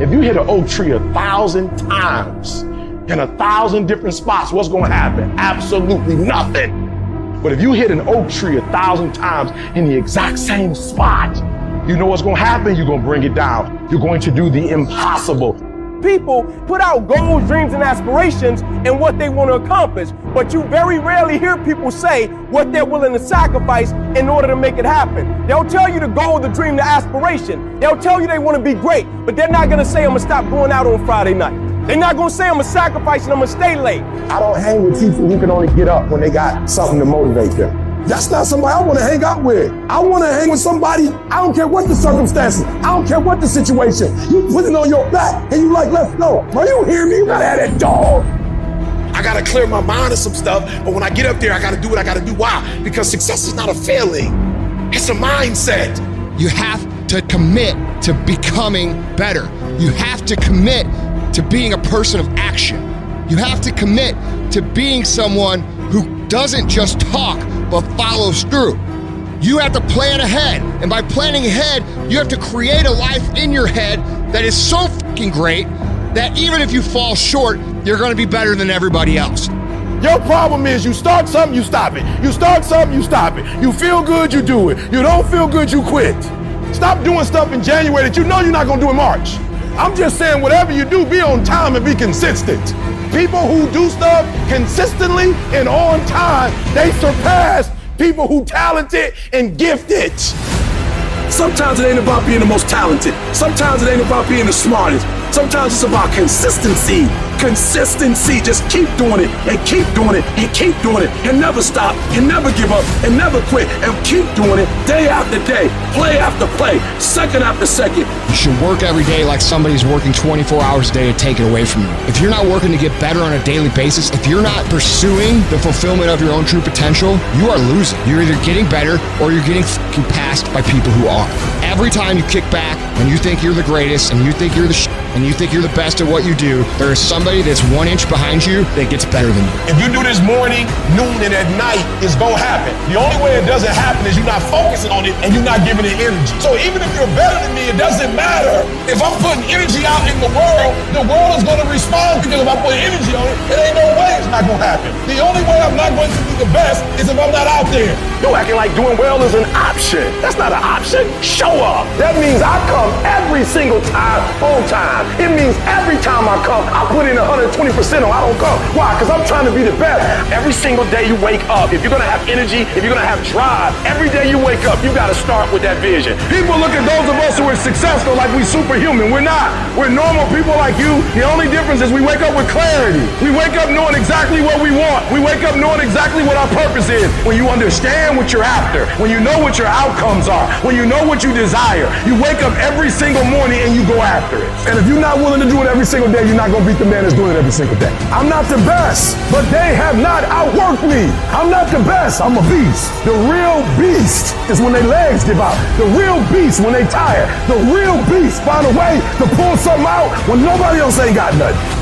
If you hit an oak tree 1,000 times in 1,000 different spots, what's going to happen? Absolutely nothing. But if you hit an oak tree 1,000 times in the exact same spot, you know what's going to happen? You're going to bring it down. You're going to do the impossible. People put out goals, dreams, and aspirations and what they want to accomplish, but you very rarely hear people say what they're willing to sacrifice in order to make it happen. They'll tell you the goal, the dream, the aspiration. They'll tell you they want to be great, but they're not going to say, I'm going to stop going out on Friday night. They're not going to say, I'm going to sacrifice and I'm going to stay late. I don't hang with people who can only get up when they got something to motivate them. That's not somebody I want to hang out with. I want to hang with somebody, I don't care what the circumstances, I don't care what the situation. You put it on your back and you like, let's go. Bro, you hear me? You gotta have that dog. I got to clear my mind of some stuff, but when I get up there, I got to do what I got to do. Why? Because success is not a feeling. It's a mindset. You have to commit to becoming better. You have to commit to being a person of action. You have to commit to being someone who doesn't just talk, but follows through. You have to plan ahead. And by planning ahead, you have to create a life in your head that is so fucking great that even if you fall short, you're gonna be better than everybody else. Your problem is you start something, you stop it. You start something, you stop it. You feel good, you do it. You don't feel good, you quit. Stop doing stuff in January that you know you're not gonna do in March. I'm just saying whatever you do, be on time and be consistent. People who do stuff consistently and on time, they surpass people who talented and gifted. Sometimes it ain't about being the most talented. Sometimes it ain't about being the smartest. Sometimes it's about consistency. Consistency. Just keep doing it and keep doing it and keep doing it and never stop and never give up and never quit and keep doing it day after day, play after play, second after second. You should work every day like somebody's working 24 hours a day to take it away from you. If you're not working to get better on a daily basis, if you're not pursuing the fulfillment of your own true potential, you are losing. You're either getting better or you're getting fucking passed by people who are. Every time you kick back and you think you're the greatest and you think you're the and you think you're the best at what you do, there is somebody that's 1 inch behind you that gets better than you. If you do this morning, noon, and at night, it's gonna happen. The only way it doesn't happen is you're not focusing on it and you're not giving it energy. So even if you're better than me, it doesn't matter. If I'm putting energy out in the world is gonna respond, because if I put energy on it, it ain't no way it's not gonna happen. The only way I'm not going to be the best is if I'm not out there. You're acting like doing well is an option. That's not an option. Show up. That means I come every single time on time. It means every time I come, I put in 120% or I don't come. Why? Because I'm trying to be the best. Every single day you wake up, if you're going to have energy, if you're going to have drive, every day you wake up, you got to start with that vision. People look at those of us who are successful like we superhuman. We're not. We're normal people like you. The only difference is we wake up with clarity. We wake up knowing exactly what we want. We wake up knowing exactly what our purpose is. When you understand what you're after, when you know what your outcomes are, when you know what you desire, you wake up every single morning and you go after it. And if you're not willing to do it every single day, you're not going to beat the man that's doing it every single day. I'm not the best, but they have not outworked me. I'm not the best. I'm a beast. The real beast is when their legs give out. The real beast when they tired. The real beast find a way to pull something out when nobody else ain't got nothing.